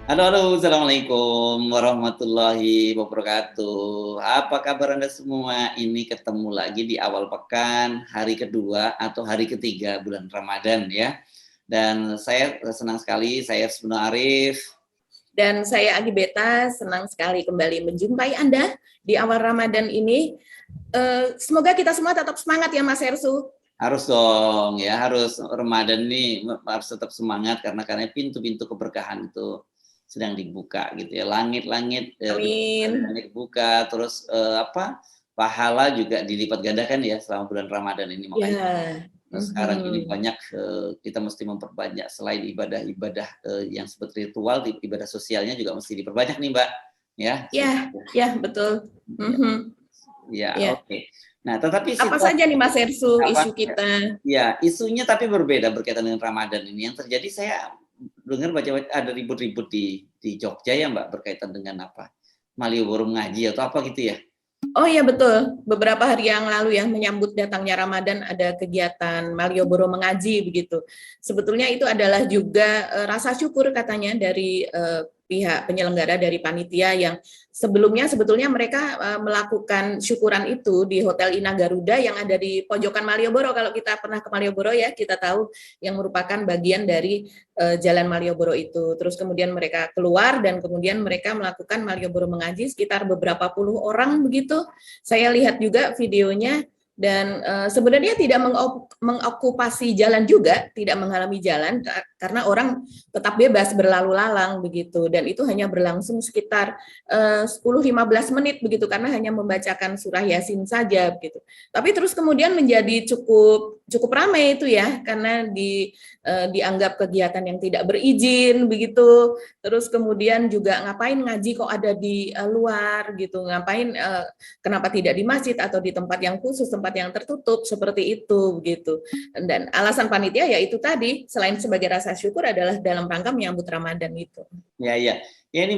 Halo, halo, assalamualaikum warahmatullahi wabarakatuh. Apa kabar Anda semua? Ini ketemu lagi di awal pekan, hari kedua atau hari ketiga bulan Ramadan ya. Dan saya senang sekali, saya Subnu Arif. Dan saya Agi Beta, senang sekali kembali menjumpai Anda di awal Ramadan ini. Semoga kita semua tetap semangat ya Mas Hersu. Harus dong ya, harus Ramadan ini harus tetap semangat karena pintu-pintu keberkahan itu sedang dibuka gitu ya. Langit-langit Amin. dibuka, terus pahala juga dilipat gandakan ya selama bulan Ramadan ini. Makanya Ya. sekarang ini Mhm. banyak kita mesti memperbanyak selain ibadah-ibadah yang seperti ritual, ibadah sosialnya juga mesti diperbanyak nih Mbak ya. Ya, ya betul. Ya, Mhm. ya Ya. oke. Nah, tetapi Apa saja nih Mas Hersu apa isu kita? ya, isunya tapi berbeda berkaitan dengan Ramadan ini. Yang terjadi saya dengar baca ada ribut-ribut di Jogja ya Mbak berkaitan dengan apa? Malioboro ngaji atau apa gitu ya? Oh iya betul, beberapa hari yang lalu ya menyambut datangnya Ramadan ada kegiatan Malioboro mengaji begitu. Sebetulnya itu adalah juga rasa syukur katanya dari pihak penyelenggara dari panitia yang sebetulnya mereka melakukan syukuran itu di Hotel Ina Garuda yang ada di pojokan Malioboro. Kalau kita pernah ke Malioboro ya, kita tahu yang merupakan bagian dari Jalan Malioboro itu. Terus kemudian mereka keluar dan kemudian mereka melakukan Malioboro mengaji sekitar beberapa puluh orang begitu. Saya lihat juga videonya dan sebenarnya tidak mengokupasi jalan juga, tidak menghalangi jalan karena orang tetap bebas berlalu lalang begitu dan itu hanya berlangsung sekitar 10-15 menit begitu karena hanya membacakan surah Yasin saja begitu. Tapi terus kemudian menjadi cukup ramai itu ya karena dianggap kegiatan yang tidak berizin begitu. Terus kemudian juga ngapain ngaji kok ada di luar gitu, ngapain kenapa tidak di masjid atau di tempat yang khusus, tempat yang tertutup seperti itu begitu. Dan alasan panitia ya itu tadi, selain sebagai rasa syukur adalah dalam rangka menyambut Ramadan itu. Ya, ya. Ya ini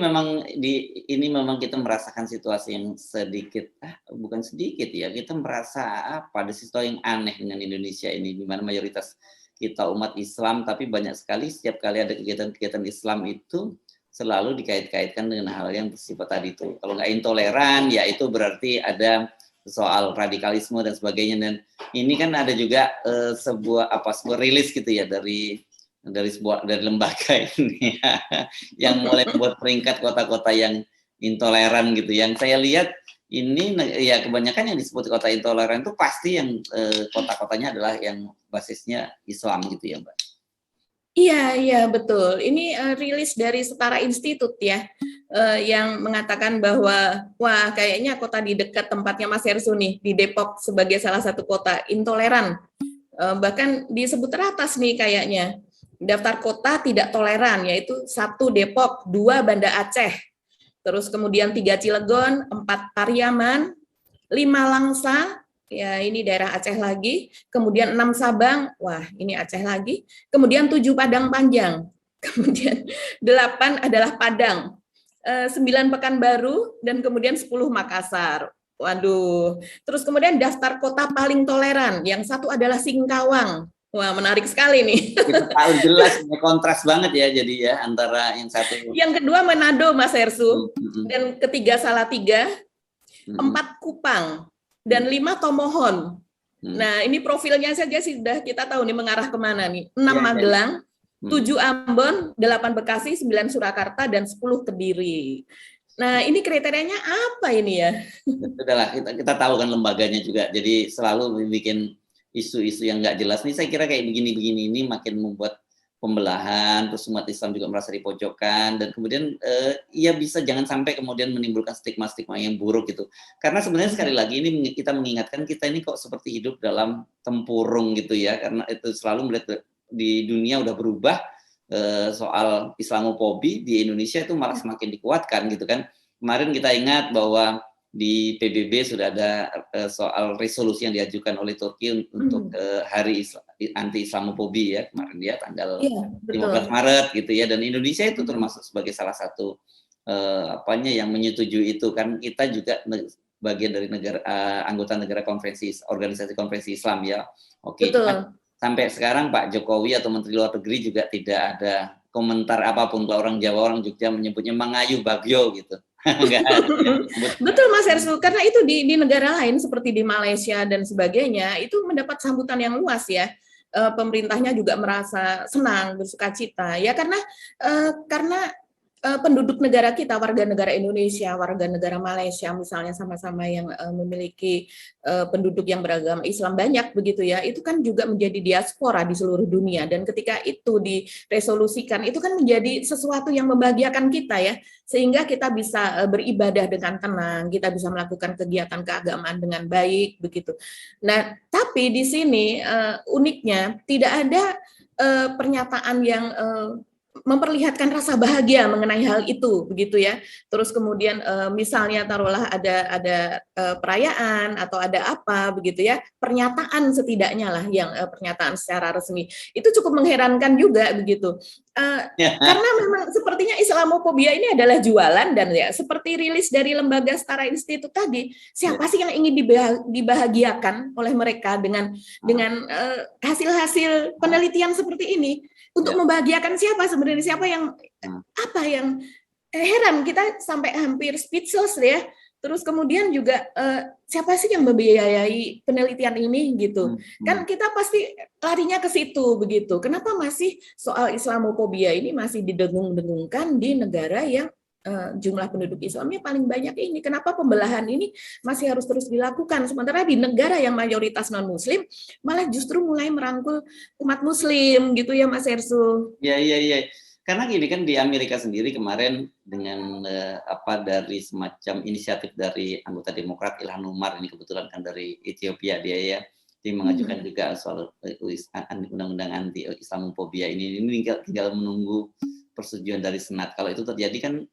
memang kita merasakan situasi yang sedikit bukan sedikit ya, kita merasa ada situasi yang aneh dengan Indonesia ini di mana mayoritas kita umat Islam tapi banyak sekali setiap kali ada kegiatan-kegiatan Islam itu selalu dikait-kaitkan dengan hal yang bersifat tadi itu. Kalau nggak intoleran ya itu berarti ada soal radikalisme dan sebagainya dan ini kan ada juga sebuah rilis gitu ya dari lembaga ini ya, yang mulai membuat peringkat kota-kota yang intoleran gitu. Yang saya lihat ini ya kebanyakan yang disebut kota intoleran itu pasti yang kota-kotanya adalah yang basisnya Islam gitu ya Mbak. Iya, iya betul. Ini rilis dari Setara Institut ya, yang mengatakan bahwa wah kayaknya kota di dekat tempatnya Mas Hersu nih di Depok sebagai salah satu kota intoleran. Bahkan disebut teratas nih kayaknya daftar kota tidak toleran yaitu 1 Depok, 2 Banda Aceh, terus kemudian 3 Cilegon, 4 Pariaman, 5 Langsa, ya ini daerah Aceh lagi, kemudian 6 Sabang, wah ini Aceh lagi, kemudian 7 Padang Panjang, kemudian 8 adalah Padang, 9 Pekanbaru, dan kemudian 10 Makassar. Waduh, terus kemudian daftar kota paling toleran, yang satu adalah Singkawang. Wah, menarik sekali nih. Kita tahu jelas kontras banget ya jadi ya antara yang satu. Yang kedua Manado, Mas Hersu, Mm-mm. dan ketiga Salatiga, Mm-mm. 4 Kupang, dan 5 Tomohon. Mm-mm. Nah, ini profilnya saja sudah kita tahu nih mengarah kemana nih. 6 Ya, ya, ya. Magelang, Mm-mm. 7 Ambon, 8 Bekasi, 9 Surakarta, dan 10 Kediri. Nah, ini kriterianya apa ini ya? Sudahlah kita tahu kan lembaganya juga jadi selalu bikin isu-isu yang nggak jelas nih saya kira kayak begini-begini ini makin membuat pembelahan terus umat Islam juga merasa dipojokkan dan kemudian ya bisa jangan sampai kemudian menimbulkan stigma-stigma yang buruk gitu karena sebenarnya sekali lagi ini kita mengingatkan kita ini kok seperti hidup dalam tempurung gitu ya karena itu selalu melihat di dunia udah berubah soal Islamofobi di Indonesia itu malah semakin dikuatkan gitu kan kemarin kita ingat bahwa di PBB sudah ada soal resolusi yang diajukan oleh Turki untuk hari anti Islamofobi ya kemarin ya tanggal Iya, 15 betul. Maret gitu ya dan Indonesia itu termasuk sebagai salah satu apanya yang menyetujui itu kan kita juga bagian dari negara anggota negara konferensi organisasi konferensi Islam ya. Oke, cuma Betul. sampai sekarang Pak Jokowi atau Menteri Luar Negeri juga tidak ada komentar apapun. Kalau orang Jawa, orang Jogja menyebutnya mangayu bagyo gitu. Enggak ada yang sebut. Betul Mas Ersu, karena itu di negara lain seperti di Malaysia dan sebagainya itu mendapat sambutan yang luas ya. Pemerintahnya juga merasa senang, bersukacita ya karena penduduk negara kita, warga negara Indonesia, warga negara Malaysia misalnya sama-sama yang memiliki penduduk yang beragama Islam banyak begitu ya, itu kan juga menjadi diaspora di seluruh dunia, dan ketika itu diresolusikan itu kan menjadi sesuatu yang membahagiakan kita ya, sehingga kita bisa beribadah dengan tenang, kita bisa melakukan kegiatan keagamaan dengan baik begitu. Nah, tapi di sini uniknya tidak ada pernyataan yang memperlihatkan rasa bahagia mengenai hal itu begitu ya. Terus kemudian misalnya taruhlah ada perayaan atau ada apa begitu ya, pernyataan setidaknya lah yang pernyataan secara resmi itu cukup mengherankan juga begitu. Karena memang sepertinya Islamofobia ini adalah jualan, dan ya seperti rilis dari lembaga Setara Institut tadi, siapa sih yang ingin dibahagiakan oleh mereka dengan hasil-hasil penelitian seperti ini? Untuk membahagiakan siapa sebenarnya, siapa yang apa yang heran, kita sampai hampir speechless ya. Terus kemudian juga siapa sih yang membiayai penelitian ini gitu. Kan kita pasti larinya ke situ begitu. Kenapa masih soal Islamofobia ini masih didengung-dengungkan di negara yang jumlah penduduk Islamnya paling banyak ini? Kenapa pembelahan ini masih harus terus dilakukan? Sementara di negara yang mayoritas non-Muslim malah justru mulai merangkul umat Muslim gitu ya Mas Ersu? Iya. Karena gini kan, di Amerika sendiri kemarin dengan dari semacam inisiatif dari anggota Demokrat Ilhan Omar, ini kebetulan kan dari Ethiopia dia mengajukan juga soal undang-undang anti Islamofobia ini tinggal menunggu persetujuan dari Senat. Kalau itu terjadi kan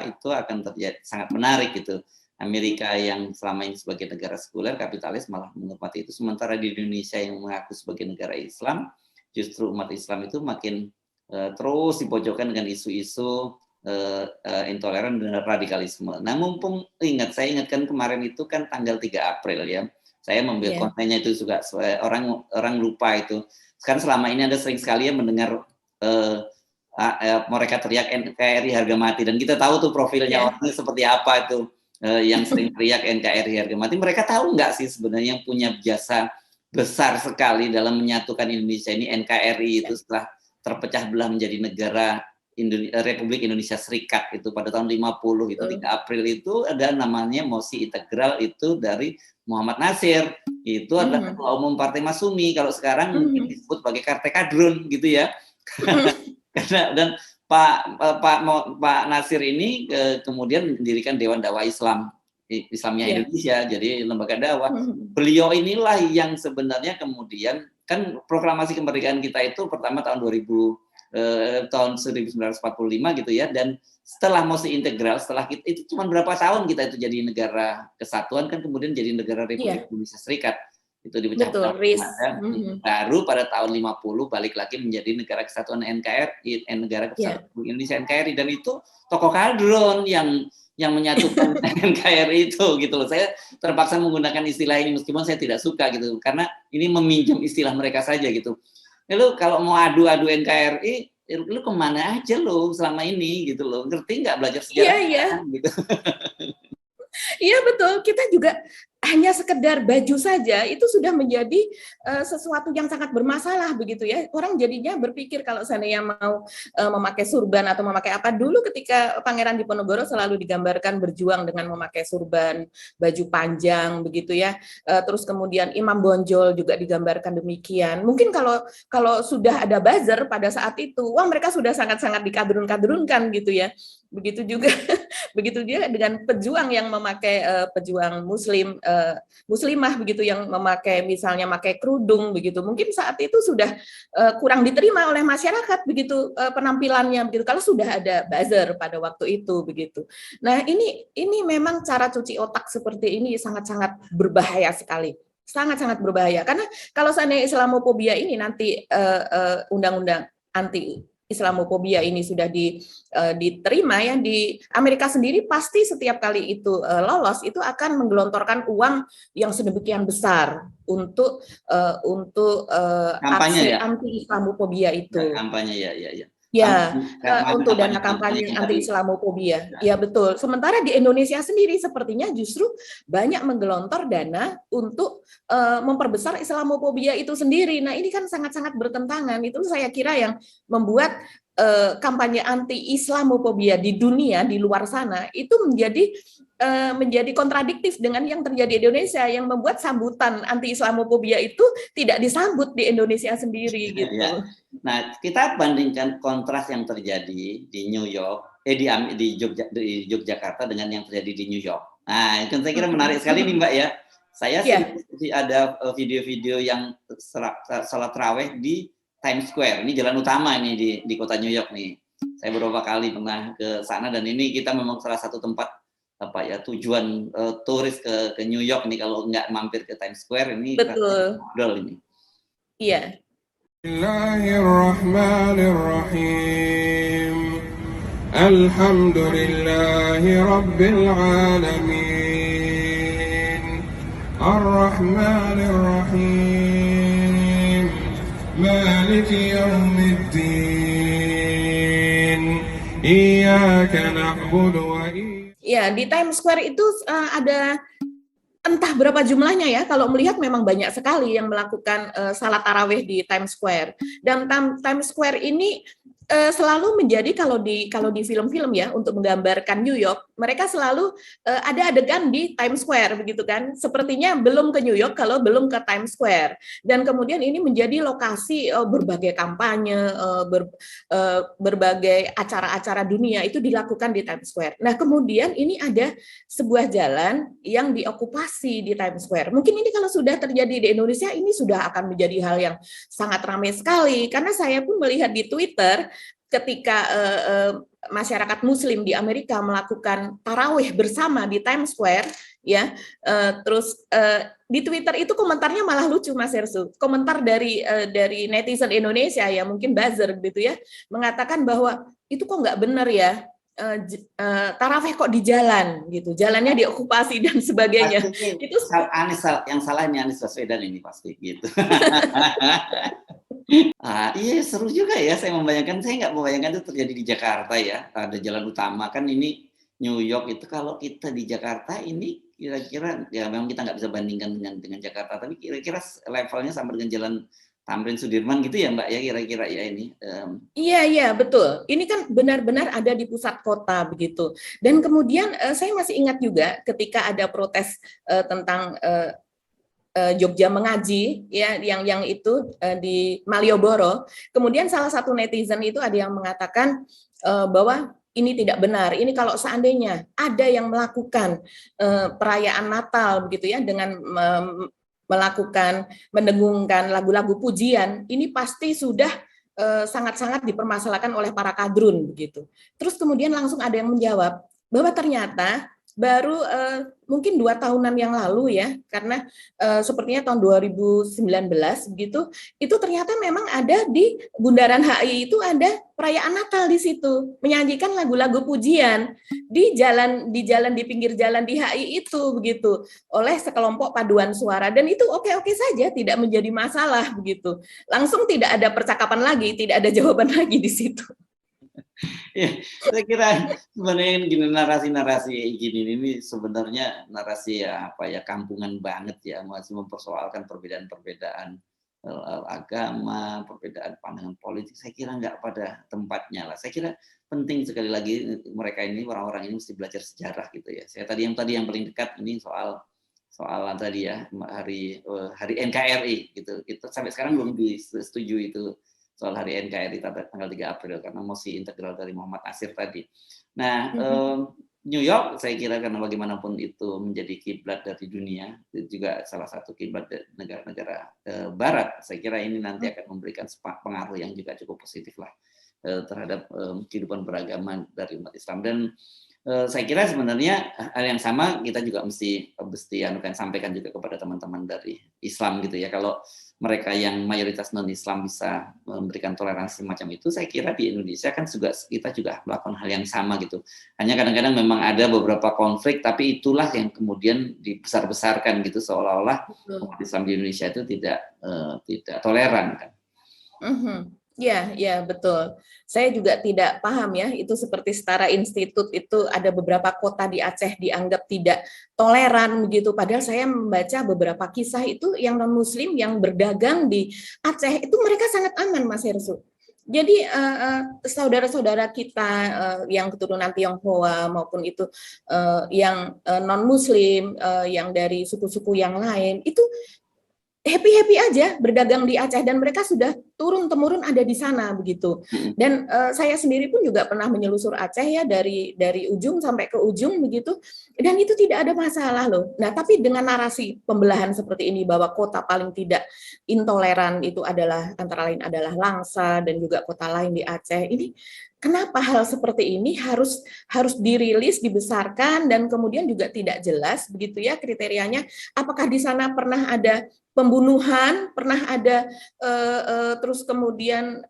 itu akan terjadi sangat menarik gitu. Amerika yang selama ini sebagai negara sekuler kapitalis malah menghormati itu, sementara di Indonesia yang mengaku sebagai negara Islam justru umat Islam itu makin terus dipojokkan dengan isu-isu intoleran dan radikalisme. Nah, mumpung saya ingatkan kemarin itu kan tanggal 3 April ya. Saya membuat kontennya itu juga orang lupa itu. Sekarang selama ini Anda sering sekali ya mendengar mereka teriak NKRI harga mati, dan kita tahu tuh profilnya orangnya seperti apa itu, yang sering teriak NKRI harga mati. Mereka tahu nggak sih sebenarnya yang punya jasa besar sekali dalam menyatukan Indonesia ini NKRI itu setelah terpecah belah menjadi negara Republik Indonesia Serikat itu pada tahun 50 itu 3 April itu ada namanya mosi integral itu dari Muhammad Nasir, itu adalah ketua umum Partai Masyumi, kalau sekarang mungkin disebut sebagai Partai Kadrun gitu ya. Dan Pak Nasir ini kemudian mendirikan Dewan Dakwah Islamnya Indonesia, jadi lembaga dakwah. Beliau inilah yang sebenarnya kemudian kan proklamasi kemerdekaan kita itu pertama tahun 1945 gitu ya, dan setelah mosi integral, setelah kita itu cuma berapa tahun kita itu jadi negara kesatuan kan, kemudian jadi negara Republik Indonesia Serikat itu dipecah baru pada tahun 50 balik lagi menjadi negara kesatuan NKRI, negara kesatuan Indonesia NKRI, dan itu tokoh kadrun yang menyatukan NKRI itu gitu loh. Saya terpaksa menggunakan istilah ini meskipun saya tidak suka gitu, karena ini meminjam istilah mereka saja gitu. Lu kalau mau adu NKRI, lu kemana aja lo selama ini gitu loh, ngerti nggak belajar sejarah? Gitu. Iya betul, kita juga hanya sekedar baju saja itu sudah menjadi sesuatu yang sangat bermasalah begitu ya. Orang jadinya berpikir kalau seandainya mau memakai surban atau memakai apa, dulu ketika Pangeran Diponegoro selalu digambarkan berjuang dengan memakai surban, baju panjang begitu ya. Terus kemudian Imam Bonjol juga digambarkan demikian. Mungkin kalau sudah ada buzzer pada saat itu, wah mereka sudah sangat-sangat dikadrun-kadrunkan gitu ya. Begitu juga dengan pejuang yang memakai pejuang muslim muslimah begitu, yang memakai misalnya pakai kerudung begitu, mungkin saat itu sudah kurang diterima oleh masyarakat begitu penampilannya begitu kalau sudah ada buzzer pada waktu itu begitu. Nah, ini memang cara cuci otak seperti ini sangat-sangat berbahaya sekali. Sangat-sangat berbahaya, karena kalau seandainya Islamofobia ini nanti undang-undang anti Islamophobia ini sudah diterima ya di Amerika sendiri, pasti setiap kali itu lolos itu akan menggelontorkan uang yang sedemikian besar untuk Kampanye aksi ya, anti Islamophobia itu. kampanye ya, ya, ya. Ya, untuk dana Kampanye kampanye yang anti tadi. Islamophobia. Ya betul. Sementara di Indonesia sendiri sepertinya justru banyak menggelontor dana untuk memperbesar Islamophobia itu sendiri. Nah, ini kan sangat-sangat bertentangan. Itu saya kira yang membuat kampanye anti Islamophobia di dunia, di luar sana itu menjadi kontradiktif dengan yang terjadi di Indonesia, yang membuat sambutan anti Islamophobia itu tidak disambut di Indonesia sendiri gitu. Ya. Nah, kita bandingkan kontras yang terjadi di New York, di Yogyakarta dengan yang terjadi di New York. Nah, itu saya kira menarik sekali nih Mbak ya. Saya sih ada video-video yang salat tarawih di Times Square. Ini jalan utama ini di kota New York nih. Saya beberapa kali pernah ke sana dan ini kita memang salah satu tempat tujuan turis ke New York nih, kalau nggak mampir ke Times Square ini. Betul. Modal ini. Iya. Bismillahirrahmanirrahim. Alhamdulillahi rabbil alamin. Ar-Rahmanir-Rahim. Maliki yaumiddin. Iyyaka na'budu wa iyyaka. Ya, di Times Square itu ada entah berapa jumlahnya ya, kalau melihat memang banyak sekali yang melakukan salat tarawih di Times Square. Dan Times Square ini selalu menjadi, kalau di film-film ya, untuk menggambarkan New York, mereka selalu ada adegan di Times Square begitu kan. Sepertinya belum ke New York kalau belum ke Times Square. Dan kemudian ini menjadi lokasi berbagai kampanye, berbagai acara-acara dunia itu dilakukan di Times Square. Nah, kemudian ini ada sebuah jalan yang diokupasi di Times Square. Mungkin ini kalau sudah terjadi di Indonesia, ini sudah akan menjadi hal yang sangat ramai sekali. Karena saya pun melihat di Twitter ketika masyarakat Muslim di Amerika melakukan tarawih bersama di Times Square, ya, terus di Twitter itu komentarnya malah lucu, Mas Hersu. Komentar dari netizen Indonesia ya, mungkin buzzer gitu ya, mengatakan bahwa itu kok nggak benar ya. Tarawih kok di jalan gitu, jalannya diokupasi dan sebagainya. Itu yang salah ini Anies Baswedan ini pasti gitu. Iya seru juga ya, saya nggak membayangkan itu terjadi di Jakarta ya, ada jalan utama kan ini New York itu. Kalau kita di Jakarta ini kira-kira ya memang kita nggak bisa bandingkan dengan Jakarta, tapi kira-kira levelnya sama dengan Jalan Tamrin Sudirman gitu ya Mbak ya, kira-kira ya ini. Iya betul. Ini kan benar-benar ada di pusat kota begitu. Dan kemudian saya masih ingat juga ketika ada protes tentang Jogja mengaji ya, yang itu di Malioboro. Kemudian salah satu netizen itu ada yang mengatakan bahwa ini tidak benar. Ini kalau seandainya ada yang melakukan perayaan Natal begitu ya, dengan mendengungkan lagu-lagu pujian, ini pasti sudah sangat-sangat dipermasalahkan oleh para kadrun begitu. Terus kemudian langsung ada yang menjawab bahwa ternyata baru mungkin 2 tahunan yang lalu ya, karena sepertinya tahun 2019 begitu, itu ternyata memang ada di Bundaran HI itu ada perayaan Natal di situ, menyanyikan lagu-lagu pujian di pinggir jalan di HI itu begitu, oleh sekelompok paduan suara, dan itu oke-oke saja, tidak menjadi masalah begitu. Langsung tidak ada percakapan lagi, tidak ada jawaban lagi di situ. Ya, saya kira sebenarnya gini, narasi-narasi gini ini sebenarnya narasi kampungan banget ya, masih mempersoalkan perbedaan-perbedaan agama, perbedaan pandangan politik. Saya kira nggak pada tempatnya lah. Saya kira penting sekali lagi mereka ini, orang-orang ini mesti belajar sejarah gitu ya. Saya yang paling dekat ini soal tadi ya, hari NKRI gitu. Itu sampai sekarang belum disetujui itu, soal hari NKRI tanggal 3 April karena mosi integral dari Muhammad Nasir tadi. Nah, New York saya kira karena bagaimanapun itu menjadi kiblat dari dunia, itu juga salah satu kiblat negara-negara Barat. Saya kira ini nanti akan memberikan pengaruh yang juga cukup positif lah terhadap kehidupan beragama dari umat Islam. Dan Saya kira sebenarnya hal yang sama kita juga mesti sampaikan juga kepada teman-teman dari Islam gitu ya. Kalau mereka yang mayoritas non-Islam bisa memberikan toleransi semacam itu, saya kira di Indonesia kan kita juga melakukan hal yang sama gitu. Hanya kadang-kadang memang ada beberapa konflik, tapi itulah yang kemudian dibesar-besarkan gitu, seolah-olah umat Islam di Indonesia itu tidak toleran kan. Ya, ya betul. Saya juga tidak paham ya, itu seperti Setara Institut itu ada beberapa kota di Aceh dianggap tidak toleran begitu. Padahal saya membaca beberapa kisah itu yang non-Muslim yang berdagang di Aceh itu mereka sangat aman, Mas Hersu. Jadi saudara-saudara kita yang keturunan Tionghoa maupun itu yang non-Muslim, yang dari suku-suku yang lain itu happy-happy aja berdagang di Aceh dan mereka sudah turun-temurun ada di sana begitu. Dan saya sendiri pun juga pernah menyelusur Aceh ya dari ujung sampai ke ujung begitu dan itu tidak ada masalah loh. Nah, tapi dengan narasi pembelahan seperti ini bahwa kota paling tidak intoleran itu adalah antara lain adalah Langsa dan juga kota lain di Aceh. Ini kenapa hal seperti ini harus dirilis, dibesarkan dan kemudian juga tidak jelas begitu ya kriterianya. Apakah di sana pernah ada pembunuhan, pernah ada terus kemudian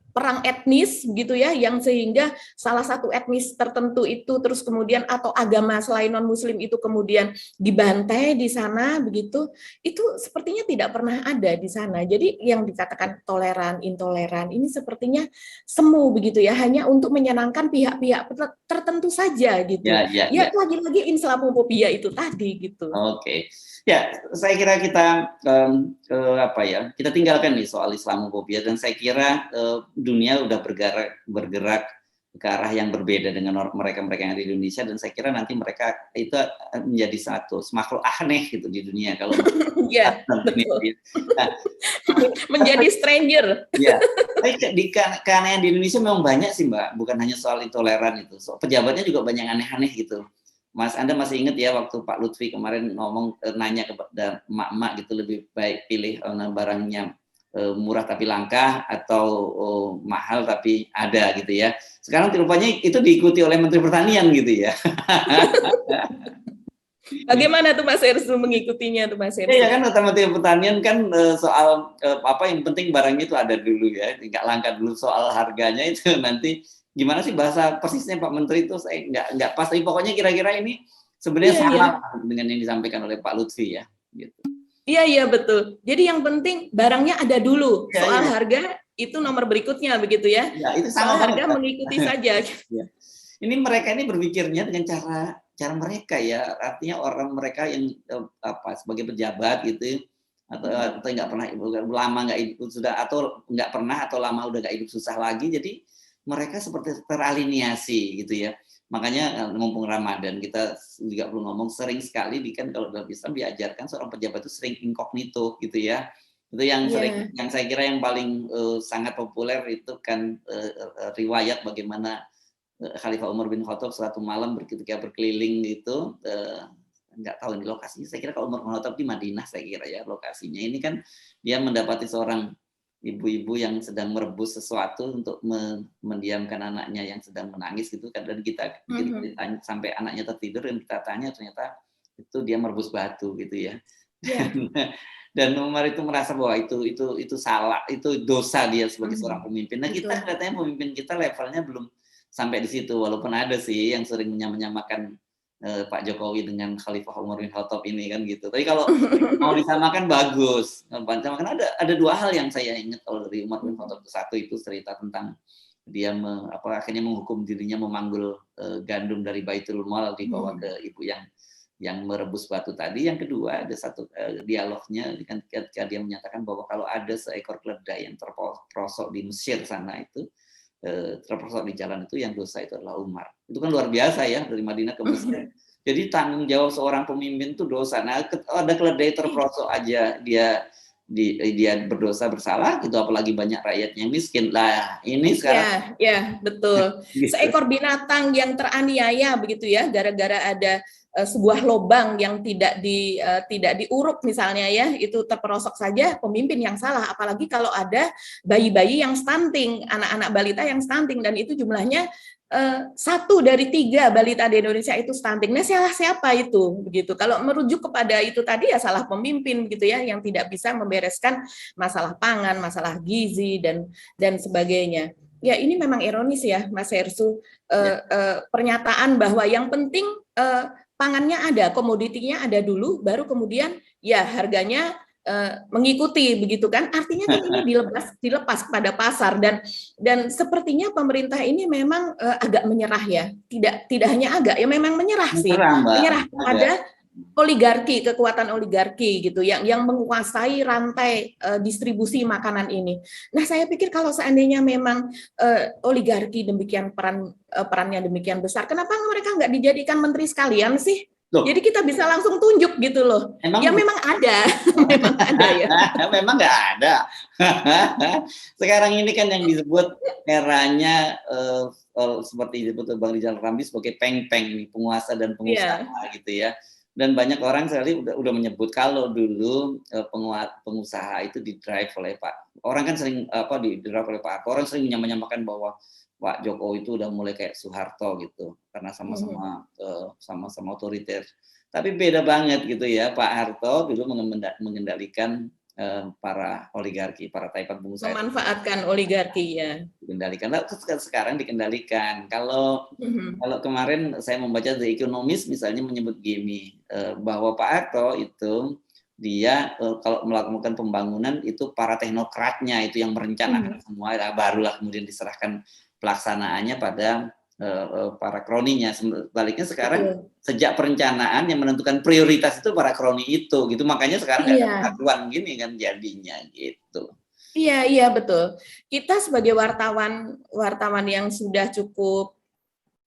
perang etnis gitu ya, yang sehingga salah satu etnis tertentu itu terus kemudian atau agama selain non-Muslim itu kemudian dibantai di sana begitu, itu sepertinya tidak pernah ada di sana. Jadi yang dikatakan toleran, intoleran ini sepertinya semu begitu ya, hanya untuk menyenangkan pihak-pihak tertentu saja gitu. Ya. Lagi-lagi Islamophobia itu tadi gitu. Oke. Ya, saya kira kita kita tinggalkan nih soal Islamophobia dan saya kira dunia udah bergerak ke arah yang berbeda dengan mereka yang ada di Indonesia dan saya kira nanti mereka itu menjadi satu makhluk aneh gitu di dunia kalau ya, betul. Nah, menjadi stranger. Ya, di keanehan di Indonesia memang banyak sih Mbak, bukan hanya soal intoleran itu, pejabatnya juga banyak aneh-aneh gitu. Mas, Anda masih ingat ya waktu Pak Lutfi kemarin nanya kepada emak-emak gitu, lebih baik pilih barangnya murah tapi langka atau mahal tapi ada gitu ya. Sekarang rupanya itu diikuti oleh Menteri Pertanian gitu ya. Bagaimana tuh Mas Hersu mengikutinya tuh Mas Hersu? Ya kan kata Menteri Pertanian kan soal yang penting barangnya itu ada dulu ya, nggak langka dulu, soal harganya itu nanti. Gimana sih bahasa persisnya Pak Menteri itu saya nggak pas, tapi pokoknya kira-kira ini sebenarnya sama dengan yang disampaikan oleh Pak Lutfi ya. Gitu. Iya betul. Jadi yang penting barangnya ada dulu. Soal harga itu nomor berikutnya begitu ya. Ya itu sama. Soal harga mengikuti saja. Ya. Ini mereka ini berpikirnya dengan cara mereka ya, artinya orang mereka yang sebagai pejabat gitu atau nggak pernah lama nggak sudah atau nggak pernah atau lama udah nggak hidup susah lagi, jadi mereka seperti teraliniasi gitu ya. Makanya mumpung Ramadan kita juga perlu ngomong, sering sekali kan kalau dalam Islam diajarkan seorang pejabat itu sering incognito gitu ya. Itu yang sering, yang saya kira yang paling sangat populer itu kan riwayat bagaimana Khalifah Umar bin Khattab suatu malam ketika berkeliling itu nggak tahu ini lokasinya, saya kira kalau Umar bin Khattab di Madinah saya kira ya lokasinya. Ini kan dia mendapati seorang ibu-ibu yang sedang merebus sesuatu untuk mendiamkan anaknya yang sedang menangis gitu kan, dan kita ditanya sampai anaknya tertidur dan kita tanya ternyata itu dia merebus batu gitu ya. Dan Umar itu merasa bahwa itu salah, itu dosa dia sebagai seorang pemimpin. Nah kita katanya pemimpin kita levelnya belum sampai di situ, walaupun ada sih yang sering menyamakan Pak Jokowi dengan Khalifah Umar bin Khattab ini kan gitu. Tapi kalau mau disamakan bagus. Disamakan ada dua hal yang saya ingat kalau dari Umar bin Khattab. Satu itu cerita tentang dia akhirnya menghukum dirinya memanggul gandum dari Baitul Mal dibawa ke ibu yang merebus batu tadi. Yang kedua ada satu dialognya ketika dia menyatakan bahwa kalau ada seekor keledai yang terperosok di Mesir sana itu terperosok di jalan itu, yang dosa itu adalah Umar. Itu kan luar biasa ya, dari Madinah ke Mesir. Jadi tanggung jawab seorang pemimpin itu dosa. Nah, ada keledai terperosok aja dia berdosa bersalah gitu, apalagi banyak rakyatnya miskin. Lah, ini sekarang ya betul. Seekor binatang yang teraniaya begitu ya, gara-gara ada sebuah lubang yang tidak diuruk misalnya ya, itu terperosok saja pemimpin yang salah, apalagi kalau ada bayi-bayi yang stunting, anak-anak balita yang stunting, dan itu jumlahnya 1 dari 3 balita di Indonesia itu stunting. Nah, salah siapa itu begitu? Kalau merujuk kepada itu tadi ya salah pemimpin gitu ya, yang tidak bisa membereskan masalah pangan, masalah gizi dan sebagainya. Ya, ini memang ironis ya, Mas Hersu, pernyataan bahwa yang penting pangannya ada, komoditinya ada dulu, baru kemudian ya harganya mengikuti begitu kan, artinya kan ini dilepas pada pasar, dan sepertinya pemerintah ini memang agak menyerah ya, tidak hanya agak ya, memang menyerah sih, menyerah kepada oligarki, kekuatan oligarki gitu yang menguasai rantai distribusi makanan ini. Nah, saya pikir kalau seandainya memang oligarki demikian perannya demikian besar, kenapa mereka nggak dijadikan menteri sekalian sih? Loh. Jadi kita bisa langsung tunjuk gitu loh. Ya memang ada, memang ada ya. Memang nggak ada. Sekarang ini kan yang disebut eranya seperti disebut Bang Rizal Ramli sebagai peng-peng nih, penguasa dan pengusaha gitu ya. Dan banyak orang sekali udah menyebut kalau dulu pengusaha itu didrive oleh Pak. Orang kan sering didrive oleh Pak. Orang sering menyamakan bahwa Pak Jokowi itu udah mulai kayak Soeharto gitu, karena sama-sama otoriter. Tapi beda banget gitu ya, Pak Harto dulu mengendalikan para oligarki, para taipan pengusaha. Memanfaatkan oligarki ya. Dikendalikan, sekarang dikendalikan. Kalau kemarin saya membaca The Economist misalnya menyebut gini, bahwa Pak Harto itu dia kalau melakukan pembangunan itu para teknokratnya itu yang merencanakan semua, barulah kemudian diserahkan pelaksanaannya pada para kroninya. Sebaliknya sekarang sejak perencanaan yang menentukan prioritas itu para kroni itu gitu, makanya sekarang nggak ada pengakuan gini kan jadinya gitu. Iya betul. Kita sebagai wartawan yang sudah cukup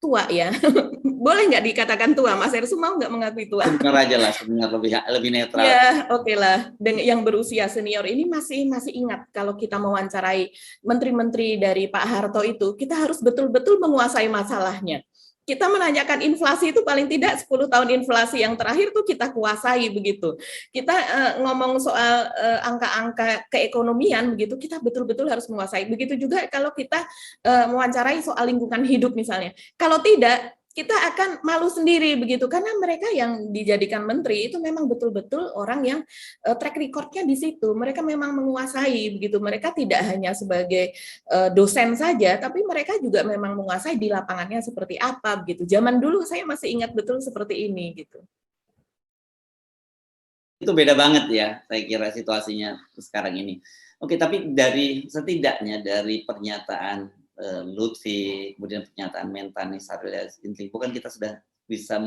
tua ya, boleh nggak dikatakan tua? Mas Hersu mau nggak mengakui tua? Benar aja lah, sebenarnya lebih netral. Ya, oke lah. Dengan yang berusia senior ini masih ingat kalau kita mewawancarai menteri-menteri dari Pak Harto itu, kita harus betul-betul menguasai masalahnya. Kita menanyakan inflasi itu paling tidak 10 tahun inflasi yang terakhir tuh kita kuasai begitu. Kita ngomong soal angka-angka keekonomian begitu, kita betul-betul harus menguasai. Begitu juga kalau kita mewawancarai soal lingkungan hidup misalnya. Kalau tidak, kita akan malu sendiri begitu, karena mereka yang dijadikan menteri itu memang betul-betul orang yang track record-nya di situ. Mereka memang menguasai begitu. Mereka tidak hanya sebagai dosen saja, tapi mereka juga memang menguasai di lapangannya seperti apa begitu. Zaman dulu saya masih ingat betul seperti ini gitu. Itu beda banget ya, saya kira situasinya sekarang ini. Oke, tapi setidaknya dari pernyataan Lutfi, kemudian pernyataan Mentani Syahrul Yassin Limpo, kan kita sudah bisa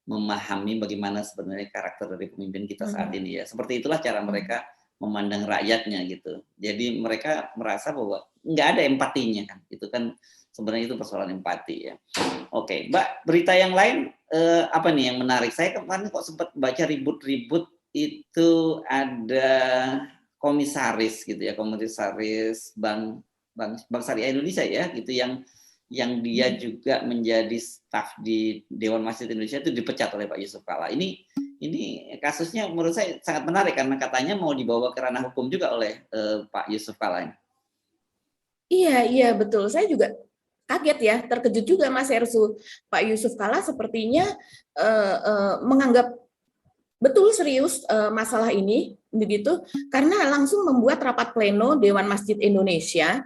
memahami bagaimana sebenarnya karakter dari pemimpin kita saat ini ya. Seperti itulah cara mereka memandang rakyatnya gitu. Jadi mereka merasa bahwa nggak ada empatinya kan. Itu kan sebenarnya itu persoalan empati ya. Oke, Mbak, berita yang lain apa nih yang menarik? Saya kemarin kok sempat baca ribut-ribut itu ada komisaris gitu ya, komisaris Bank Syariah Indonesia ya gitu yang dia juga menjadi staf di Dewan Masjid Indonesia itu dipecat oleh Pak Yusuf Kalla. Ini kasusnya menurut saya sangat menarik karena katanya mau dibawa ke ranah hukum juga oleh Pak Yusuf Kalla. Iya betul. Saya juga kaget ya, terkejut juga Mas Hersu. Pak Yusuf Kalla sepertinya menganggap betul serius masalah ini begitu, karena langsung membuat rapat pleno Dewan Masjid Indonesia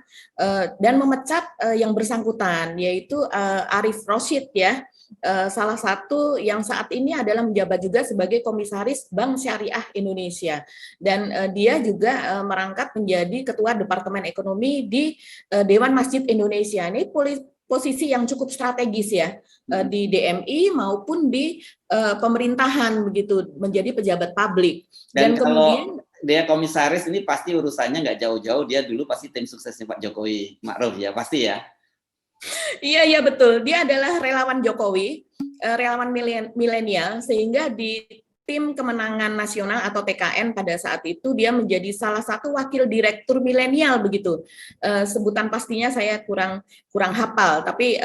dan memecat yang bersangkutan, yaitu Arif Roshid ya, salah satu yang saat ini adalah menjabat juga sebagai komisaris Bank Syariah Indonesia, dan dia juga merangkap menjadi ketua Departemen Ekonomi di Dewan Masjid Indonesia. Ini posisi yang cukup strategis ya, di DMI maupun di pemerintahan begitu, menjadi pejabat publik. Dan kemudian dia komisaris ini pasti urusannya nggak jauh-jauh, dia dulu pasti tim suksesnya Pak Jokowi Ma'ruf ya, pasti ya. Iya betul, dia adalah relawan Jokowi, relawan milenial, sehingga di tim kemenangan nasional atau TKN pada saat itu dia menjadi salah satu wakil direktur milenial begitu. Sebutan pastinya saya kurang hafal, tapi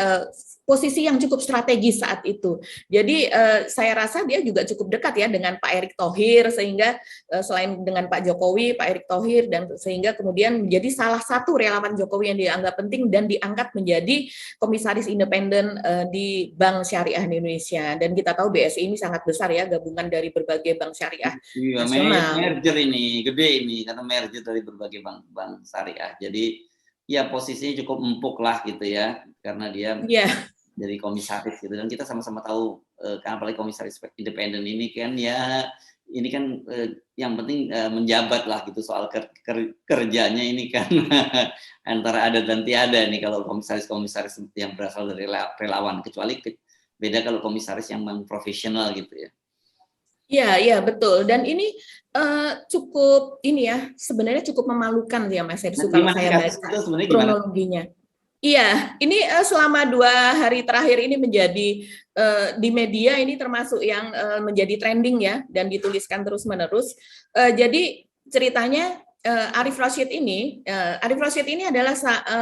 posisi yang cukup strategis saat itu. Jadi saya rasa dia juga cukup dekat ya dengan Pak Erick Thohir, sehingga selain dengan Pak Jokowi, Pak Erick Thohir, dan sehingga kemudian menjadi salah satu relawan Jokowi yang dianggap penting dan diangkat menjadi komisaris independen di Bank Syariah Indonesia. Dan kita tahu BSI ini sangat besar ya, gabungan dari berbagai bank syariah Iya, nasional. merger ini gede ini karena merger dari berbagai bank syariah. Jadi ya posisinya cukup empuk lah gitu ya, karena dia Iya. jadi komisaris gitu, dan kita sama-sama tahu kan apalagi komisaris independen ini kan ya, ini kan yang penting menjabat lah gitu, soal kerjanya ini kan antara ada dan tiada nih kalau komisaris yang berasal dari relawan, kecuali beda kalau komisaris yang memang profesional gitu ya. Iya, betul. Dan ini cukup ini ya, sebenarnya cukup memalukan ya Mas Hersu kalau saya baca kronologinya. Iya, ini selama 2 hari terakhir ini menjadi di media ini termasuk yang menjadi trending ya, dan dituliskan terus-menerus. Jadi ceritanya Arif Rashid ini adalah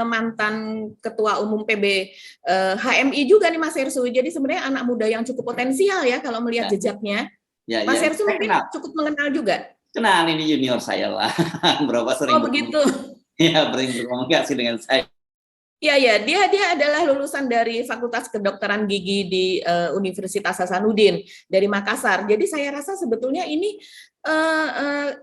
mantan ketua umum PB HMI juga nih Mas Hersu. Jadi sebenarnya anak muda yang cukup potensial ya kalau melihat jejaknya. Ya, Mas Hersu mungkin cukup mengenal juga. Kenal, ini junior saya lah. Berapa sering. Oh begitu. Ya, berkomunikasi dengan saya. Iya, dia adalah lulusan dari Fakultas Kedokteran Gigi di Universitas Hasanuddin dari Makassar. Jadi saya rasa sebetulnya ini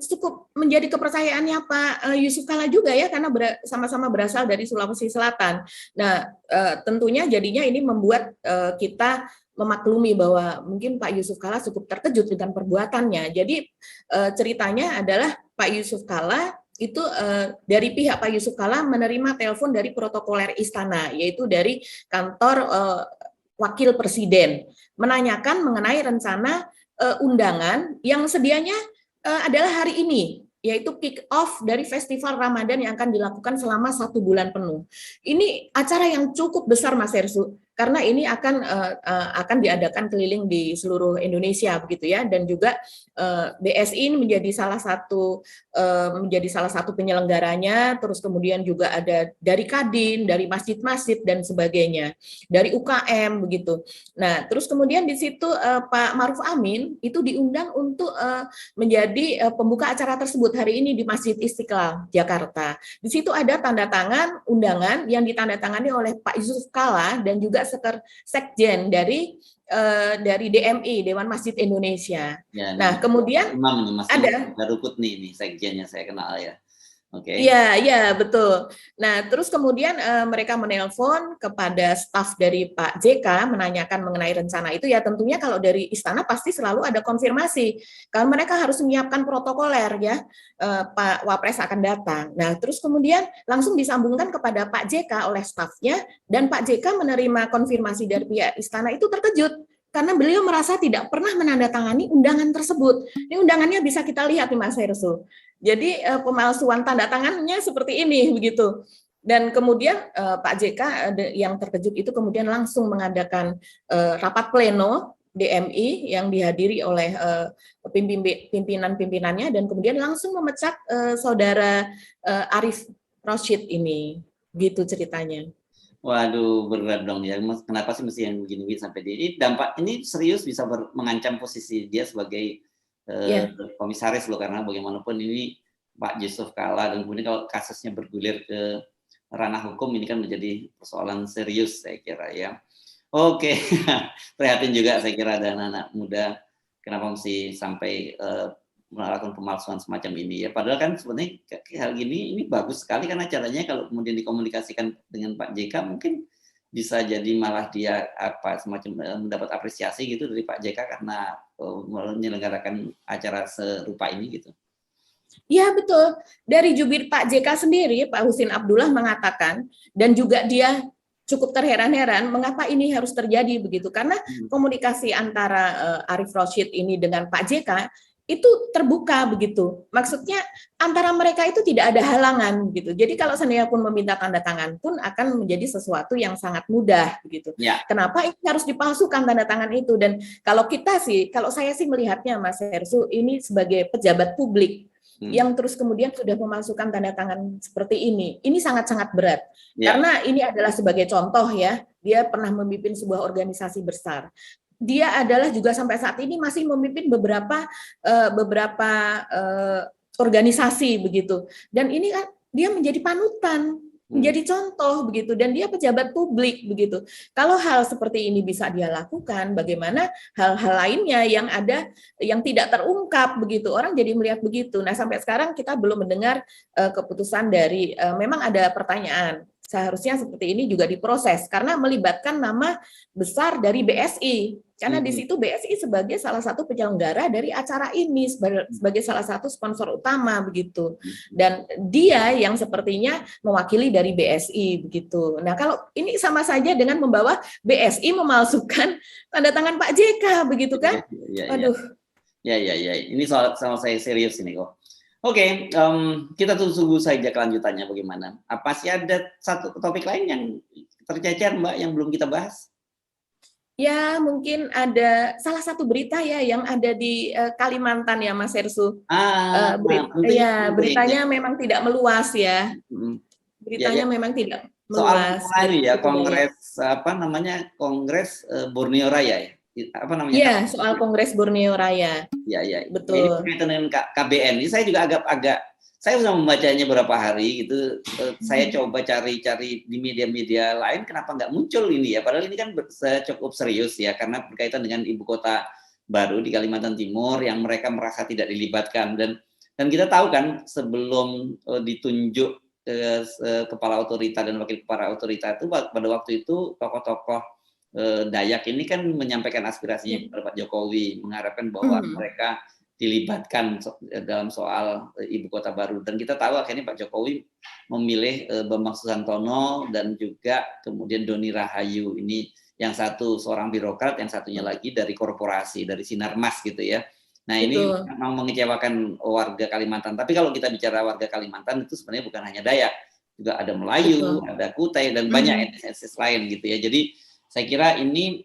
cukup menjadi kepercayaannya Pak Yusuf Kalla juga ya, karena sama-sama berasal dari Sulawesi Selatan. Nah, tentunya jadinya ini membuat kita memaklumi bahwa mungkin Pak Yusuf Kalla cukup terkejut dengan perbuatannya. Jadi ceritanya adalah Pak Yusuf Kalla itu dari pihak Pak Yusuf Kalla menerima telepon dari protokoler istana, yaitu dari kantor wakil presiden, menanyakan mengenai rencana undangan yang sedianya adalah hari ini, yaitu kick off dari festival Ramadan yang akan dilakukan selama 1 bulan penuh. Ini acara yang cukup besar Mas Hersu, karena ini akan diadakan keliling di seluruh Indonesia begitu ya, dan juga BSI ini menjadi salah satu penyelenggaranya. Terus kemudian juga ada dari Kadin, dari masjid-masjid dan sebagainya, dari UKM begitu. Nah, terus kemudian di situ Pak Maruf Amin itu diundang untuk menjadi pembuka acara tersebut hari ini di Masjid Istiqlal Jakarta. Di situ ada tanda tangan undangan yang ditandatangani oleh Pak Yusuf Kalla dan juga sekjen dari DMI, Dewan Masjid Indonesia. Ya, nah, kemudian ada Darukut nih sekjennya saya kenal ya. Oke. Iya, betul. Nah, terus kemudian mereka menelpon kepada staf dari Pak JK menanyakan mengenai rencana itu. Ya tentunya kalau dari istana pasti selalu ada konfirmasi. Kalau mereka harus menyiapkan protokoler ya, Pak Wapres akan datang. Nah, terus kemudian langsung disambungkan kepada Pak JK oleh stafnya, dan Pak JK menerima konfirmasi dari pihak istana itu terkejut karena beliau merasa tidak pernah menandatangani undangan tersebut. Ini undangannya bisa kita lihat nih Mas Hersu. Jadi pemalsuan tanda tangannya seperti ini begitu. Dan kemudian Pak JK yang terkejut itu kemudian langsung mengadakan rapat pleno DMI yang dihadiri oleh pimpinan-pimpinannya, dan kemudian langsung memecat saudara Arif Rashid ini. Gitu ceritanya. Waduh, berat dong ya. Kenapa sih mesti yang begini sampai ini dampak ini serius bisa mengancam posisi dia sebagai komisaris loh, karena bagaimanapun ini Pak Yusuf Kalla, dan kemudian kalau kasusnya bergulir ke ranah hukum ini kan menjadi persoalan serius saya kira ya. Oke, prihatin juga saya kira ada anak-anak muda kenapa mesti sampai melakukan pemalsuan semacam ini ya. Padahal kan sebenarnya hal gini ini bagus sekali, karena caranya kalau kemudian dikomunikasikan dengan Pak JK mungkin bisa jadi malah dia semacam mendapat apresiasi gitu dari Pak JK karena menyelenggarakan acara serupa ini gitu. Ya betul. Dari jubir Pak JK sendiri, Pak Husin Abdullah mengatakan, dan juga dia cukup terheran-heran mengapa ini harus terjadi begitu, karena komunikasi antara Arif Rashid ini dengan Pak JK itu terbuka begitu. Maksudnya antara mereka itu tidak ada halangan gitu. Jadi kalau seandainya pun meminta tanda tangan pun akan menjadi sesuatu yang sangat mudah begitu. Ya. Kenapa ini harus dipalsukan tanda tangan itu? Dan kalau saya sih melihatnya Mas Hersu ini sebagai pejabat publik yang terus kemudian sudah memasukkan tanda tangan seperti ini sangat-sangat berat. Karena ini adalah sebagai contoh ya, dia pernah memimpin sebuah organisasi besar. Dia adalah juga sampai saat ini masih memimpin beberapa organisasi begitu. Dan ini kan dia menjadi panutan, menjadi contoh begitu, dan dia pejabat publik begitu. Kalau hal seperti ini bisa dia lakukan, bagaimana hal-hal lainnya yang ada yang tidak terungkap begitu, orang jadi melihat begitu. Nah, sampai sekarang kita belum mendengar keputusan dari memang ada pertanyaan. Seharusnya seperti ini juga diproses karena melibatkan nama besar dari BSI. Karena di situ BSI sebagai salah satu penyelenggara dari acara ini, sebagai salah satu sponsor utama begitu. Dan dia yang sepertinya mewakili dari BSI begitu. Nah, kalau ini sama saja dengan membawa BSI memalsukan tanda tangan Pak JK begitu kan? Aduh. Ya. Ini sama saya serius ini kok. Oke, kita tunggu saja kelanjutannya bagaimana. Apa sih ada satu topik lain yang tercecer, Mbak, yang belum kita bahas? Ya, mungkin ada salah satu berita ya yang ada di Kalimantan ya, Mas Hersu. Beritanya memang tidak meluas ya. Beritanya memang tidak meluas. Soal ini ya, Kongres Kongres Borneo Raya ya. Apa namanya? Iya, soal Kongres Borneo Raya. Iya. Betul. Ini berkaitan dengan KBN. Ini saya juga agak saya sudah membacanya beberapa hari gitu. Saya coba cari di media-media lain kenapa nggak muncul ini ya. Padahal ini kan cukup serius ya karena berkaitan dengan ibu kota baru di Kalimantan Timur yang mereka merasa tidak dilibatkan dan kita tahu kan sebelum ditunjuk kepala otorita dan wakil kepala otorita itu pada waktu itu tokoh-tokoh Dayak ini kan menyampaikan aspirasinya kepada Pak Jokowi, mengharapkan bahwa mereka dilibatkan dalam soal ibu kota baru. Dan kita tahu akhirnya Pak Jokowi memilih Bambang Susantono dan juga kemudian Doni Rahayu. Ini yang satu seorang birokrat, yang satunya lagi dari korporasi, dari Sinarmas gitu ya. Nah ini memang mengecewakan warga Kalimantan. Tapi kalau kita bicara warga Kalimantan itu sebenarnya bukan hanya Dayak, juga ada Melayu, ada Kutai dan banyak etnis lain gitu ya. Jadi saya kira ini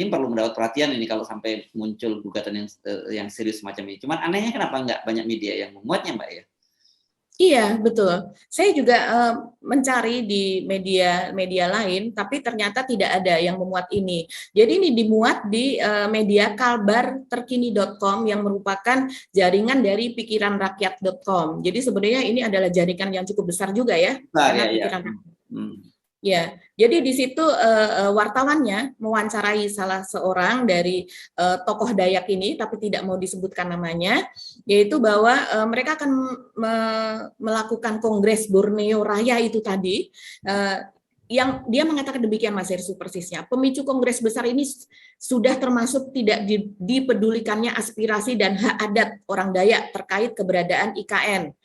perlu mendapat perhatian ini kalau sampai muncul gugatan yang serius semacam ini. Cuman anehnya kenapa nggak banyak media yang memuatnya, Mbak ya? Iya, betul. Saya juga mencari di media lain, tapi ternyata tidak ada yang memuat ini. Jadi ini dimuat di media kalbarterkini.com yang merupakan jaringan dari pikiranrakyat.com. Jadi sebenarnya ini adalah jaringan yang cukup besar juga ya. Ya, jadi di situ wartawannya mewawancarai salah seorang dari tokoh Dayak ini, tapi tidak mau disebutkan namanya, yaitu bahwa mereka akan melakukan Kongres Borneo Raya itu tadi, yang dia mengatakan demikian Mas Hersu persisnya. Pemicu Kongres besar ini sudah termasuk tidak dipedulikannya aspirasi dan hak adat orang Dayak terkait keberadaan IKN.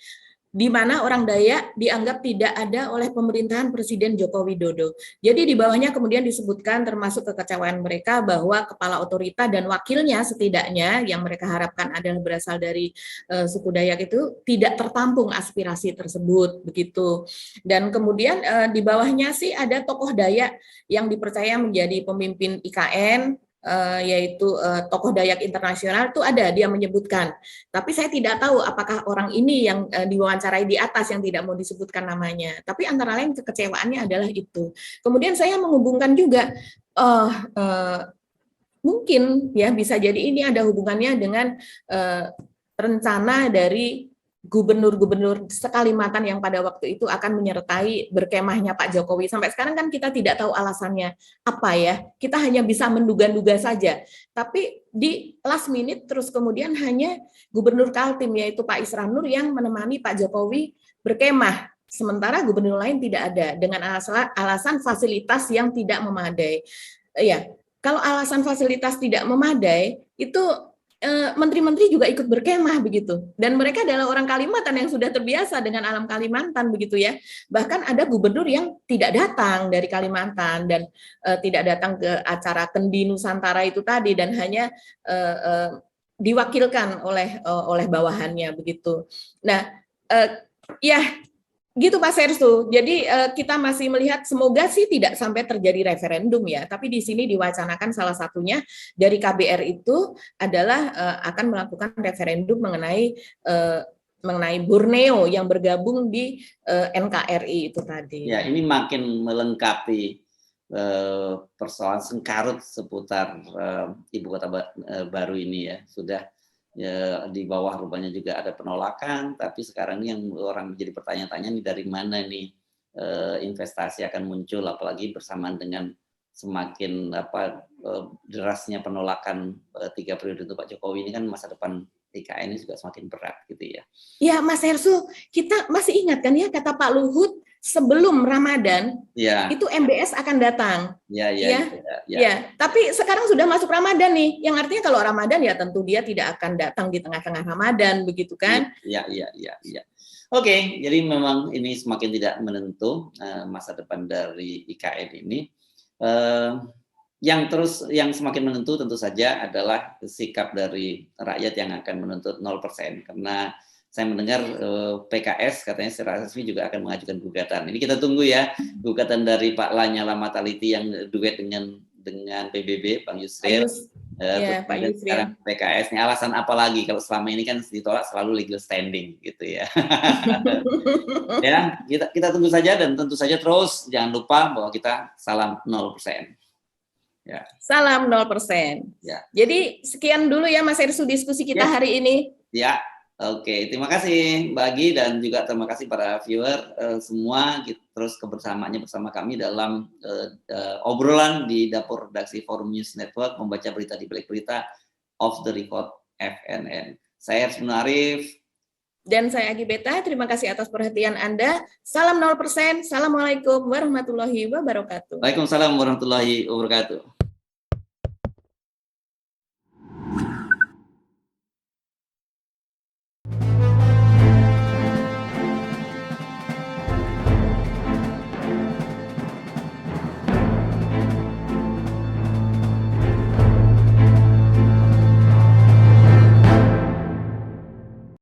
Di mana orang Dayak dianggap tidak ada oleh pemerintahan Presiden Joko Widodo. Jadi di bawahnya kemudian disebutkan termasuk kekecewaan mereka bahwa kepala otorita dan wakilnya setidaknya yang mereka harapkan adalah berasal dari suku Dayak itu tidak tertampung aspirasi tersebut begitu. Dan kemudian di bawahnya sih ada tokoh Dayak yang dipercaya menjadi pemimpin IKN, yaitu tokoh Dayak internasional itu ada, dia menyebutkan. Tapi saya tidak tahu apakah orang ini yang diwawancarai di atas yang tidak mau disebutkan namanya. Tapi antara lain kekecewaannya adalah itu. Kemudian saya menghubungkan juga, mungkin ya bisa jadi ini ada hubungannya dengan rencana dari gubernur-gubernur se-Kalimantan yang pada waktu itu akan menyertai berkemahnya Pak Jokowi. Sampai sekarang kan kita tidak tahu alasannya apa ya. Kita hanya bisa menduga-duga saja. Tapi di last minute terus kemudian hanya Gubernur Kaltim yaitu Pak Isran Nur yang menemani Pak Jokowi berkemah. Sementara gubernur lain tidak ada dengan alasan fasilitas yang tidak memadai. Ya, kalau alasan fasilitas tidak memadai itu menteri-menteri juga ikut berkemah begitu, dan mereka adalah orang Kalimantan yang sudah terbiasa dengan alam Kalimantan begitu ya. Bahkan ada gubernur yang tidak datang dari Kalimantan dan tidak datang ke acara Kendi Nusantara itu tadi dan hanya diwakilkan oleh bawahannya begitu. Nah, ya gitu Pak Sersu. Jadi kita masih melihat semoga sih tidak sampai terjadi referendum ya. Tapi di sini diwacanakan salah satunya dari KBR itu adalah akan melakukan referendum mengenai Borneo yang bergabung di NKRI itu tadi. Ya, ini makin melengkapi persoalan sengkarut seputar ibu kota baru ini ya. Sudah ya, di bawah rupanya juga ada penolakan, tapi sekarang ini yang orang menjadi pertanyaan-tanya nih dari mana nih investasi akan muncul, apalagi bersamaan dengan semakin derasnya penolakan 3 periode untuk Pak Jokowi ini kan masa depan IKN ini juga semakin berat gitu ya. Ya Mas Hersu, kita masih ingat kan ya kata Pak Luhut sebelum Ramadan Ya. itu MBS akan datang. Ya. Tapi sekarang sudah masuk Ramadan nih, yang artinya kalau Ramadan ya tentu dia tidak akan datang di tengah-tengah Ramadan, begitu kan? Iya. Oke, jadi memang ini semakin tidak menentu masa depan dari IKN ini. Yang semakin menentu tentu saja adalah sikap dari rakyat yang akan menuntut 0%, karena saya mendengar PKS katanya secara resmi juga akan mengajukan gugatan. Ini kita tunggu ya, gugatan dari Pak Lanyala Mataliti yang duet dengan PBB, Bang Yusril. Pak Yusril. Sekarang PKS, ini alasan apa lagi kalau selama ini kan ditolak selalu legal standing gitu ya. Ya, kita tunggu saja, dan tentu saja terus jangan lupa bahwa kita salam 0%. Ya. Salam 0%. Ya. Jadi sekian dulu ya Mas Hersu diskusi kita hari ini. Ya. Oke, terima kasih Mbak Agi, dan juga terima kasih para viewer semua. Terus kebersamaannya bersama kami dalam obrolan di dapur redaksi Forum News Network, membaca berita di balik berita, Off the Record FNN. Saya Hersu Arif. Dan saya Agi Beta, terima kasih atas perhatian Anda. Salam 0%, Assalamualaikum warahmatullahi wabarakatuh. Waalaikumsalam warahmatullahi wabarakatuh.